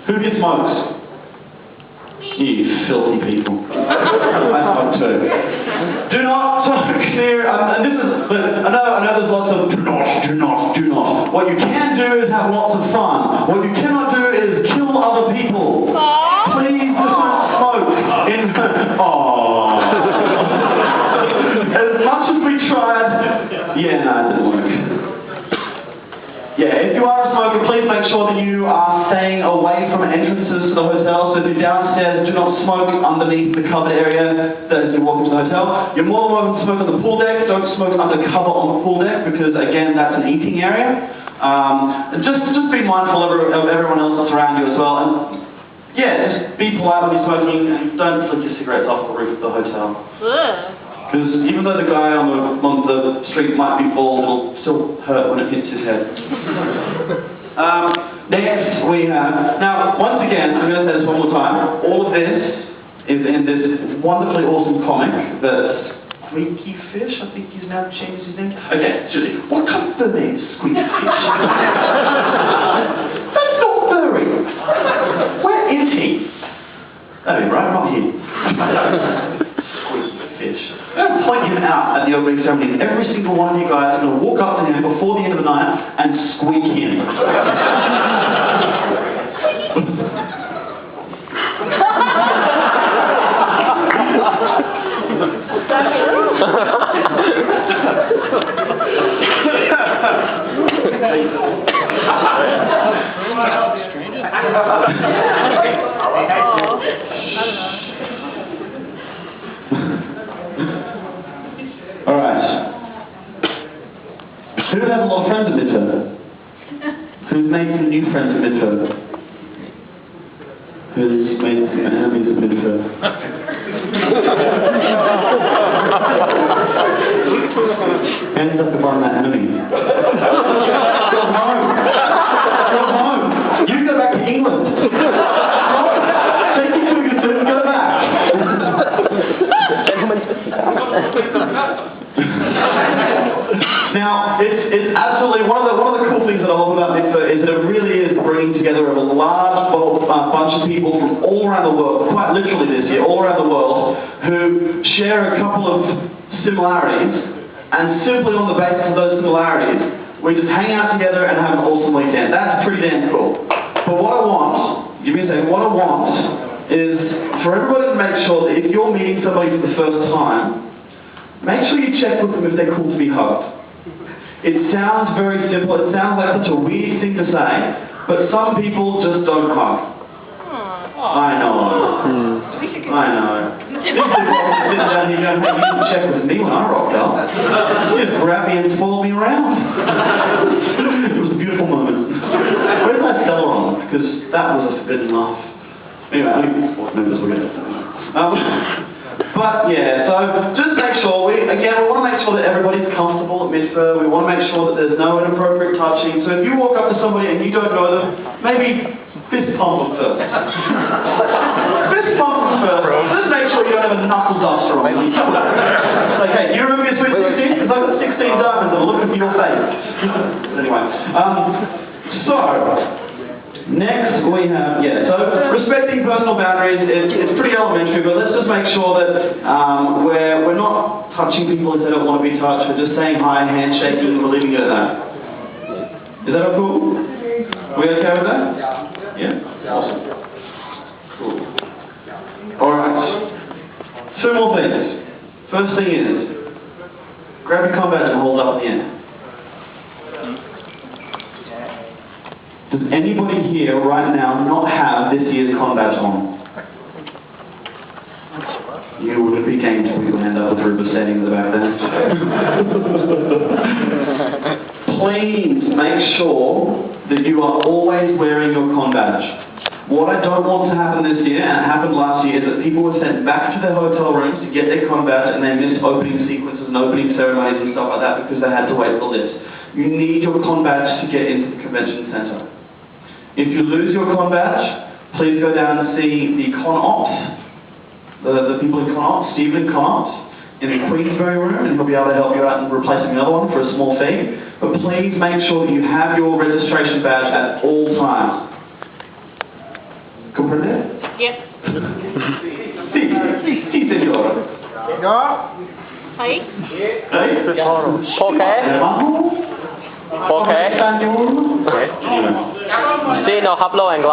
Who here smokes? You filthy people. I smoke too. Do not smoke near, and this is, I know there's lots of do not. What you can do is have lots of fun. What you cannot do is kill other people. Please do not smoke in, As much as we tried, yeah, no, it didn't work. Yeah, if you are a smoker, please make sure that you are staying away from entrances to the hotel. So if you're downstairs, do not smoke underneath the covered area as you walk into the hotel. You're more than welcome to smoke on the pool deck. Don't smoke under cover on the pool deck because, again, that's an eating area. And just be mindful of everyone else that's around you as well. And yeah, just be polite when you're smoking and don't flick your cigarettes off the roof of the hotel. Because even though the guy on the street might be bald, it'll still hurt when it hits his head. Next we have, now once again, I'm going to say this one more time, all of this is in this wonderfully awesome comic that Squeaky Fish, I think he's now changed his name. Okay, Julie, what kind of fur is Squeaky Fish? That's not furry. Where is he? That'd be right, not here. Squeaky Fish. I'm going to point him out at the opening ceremony. Every single one of you guys are going to walk up to him before the end of the night and squeak him. Alright. Who has a lot of friends at MiDFur? Who's made some new friends at MiDFur? Who's made some enemies at MiDFur? Hands up if I'm that enemy. Go home. Go home. You go back to England. Take your fingers and go back. Now, it's absolutely one of the cool things that I love about MiDFur is that it really is bringing together a large bunch of people from all around the world, quite literally this year, all around the world, who share a couple of similarities, and simply on the basis of those similarities, we just hang out together and have an awesome weekend. That's pretty damn cool. But what I want, give me a second, what I want is for everybody to make sure that if you're meeting somebody for the first time, make sure you check with them if they're cool to be hugged. It sounds very simple, it sounds like such a weird thing to say, but some people just don't hug. I know. I know. This is sitting down here going, hey, you didn't check with me when I rocked up. You just grabbed me and followed me around. It was a beautiful moment. Where's my fella on? Because that was a forbidden laugh. Anyway, only 4 members will get it. But yeah, so just make sure, we want to make sure that everybody's comfortable at MiDFur. We want to make sure that there's no inappropriate touching. So if you walk up to somebody and you don't know them, maybe fist pump them first. Fist pump them first. Just make sure you don't have a knuckle duster on you. Like, hey, do you remember your Sweet 16? Because I've got 16 diamonds that are looking for your face. Anyway, so next we have, so respecting personal boundaries, it's pretty elementary, but let's just make sure that we're not touching people if they don't want to be touched. We're just saying hi, handshaking, and we're leaving it at that. Is that all cool? We okay with that? Yeah? Awesome. Cool. Alright. 2 more things. First thing is, grab your combat and hold up at the end. Does anybody here right now not have this year's con badge on? You wouldn't be game to put your hand up with Ruber standing in the back there. Please make sure that you are always wearing your con badge. What I don't want to happen this year, and it happened last year, is that people were sent back to their hotel rooms to get their con badge and they missed opening sequences and opening ceremonies and stuff like that because they had to wait for this. You need your con badge to get into the convention center. If you lose your con badge, please go down and see the con ops, the people in con ops, Stephen in con ops, in the Queensbury room, and he'll be able to help you out in replacing another one for a small fee. But please make sure that you have your registration badge at all times. Comprende? Yep. Sí, señora. Ahí. ¿Por qué? ¿Por qué? Sí, no hablo inglés.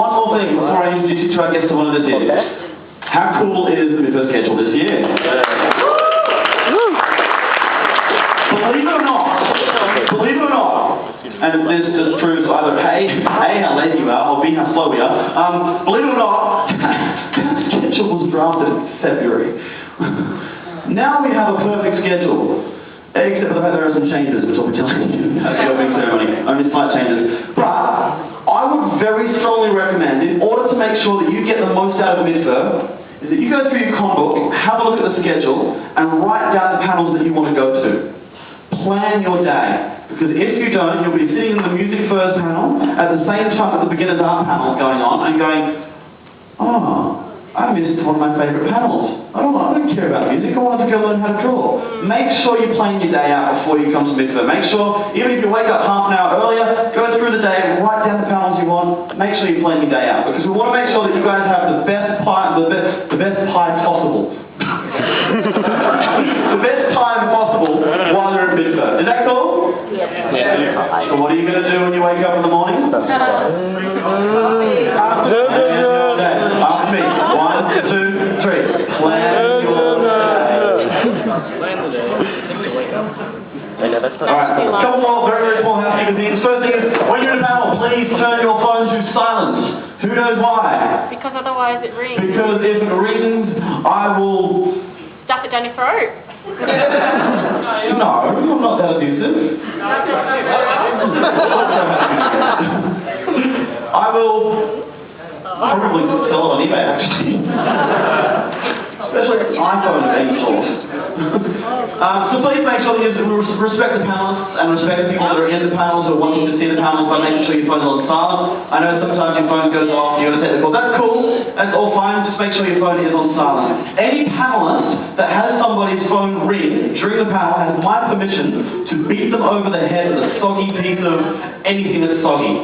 One more thing before I introduce you to our guest of honor this year. How cool is the MiDFur schedule this year? Believe it or not, and this just proves either A, how lazy you are, or B, how slow we are. Believe it or not, that schedule was drafted in February. Now we have a perfect schedule, except for the fact there are some changes, which I'll be telling you at the opening ceremony, only slight changes. But I would very strongly recommend, in order to make sure that you get the most out of MiDFur, is that you go through your con book, have a look at the schedule, and write down the panels that you want to go to. Plan your day. Because if you don't, you'll be sitting in the MiDFur panel at the same time that the beginner's art panel is going on and going, oh, I missed one of my favourite panels. I don't care about music, I want to go learn how to draw. Make sure you're planning your day out before you come to MiDFur. Make sure, even if you wake up half an hour earlier, go through the day, write down the panels you want, make sure you plan your day out. Because we want to make sure that you guys have the best pie possible. The best time possible while you're at MiDFur. Is that cool? Yeah. So what are you going to do when you wake up in the morning? After me. 1, 2, 3. Plan your day. Alright, a couple more very small housekeeping things. First thing is, when you're in a panel, please turn your phone to silent. Who knows why? Because otherwise it rings. Because if it rings, I will... Stuff it down your throat. No, I'm not that abusive. I will probably sell it on eBay, actually. Especially iPhone being sourced. So please make sure that you respect the panelists and respect the people that are in the panels or wanting to see the panels by making sure your phone's on silent. I know sometimes your phone goes off, you're going to take the call. That's cool, that's all fine, just make sure your phone is on silent. Any panelist that has somebody's phone ring during the panel has my permission to beat them over the head with a soggy piece of anything that's soggy.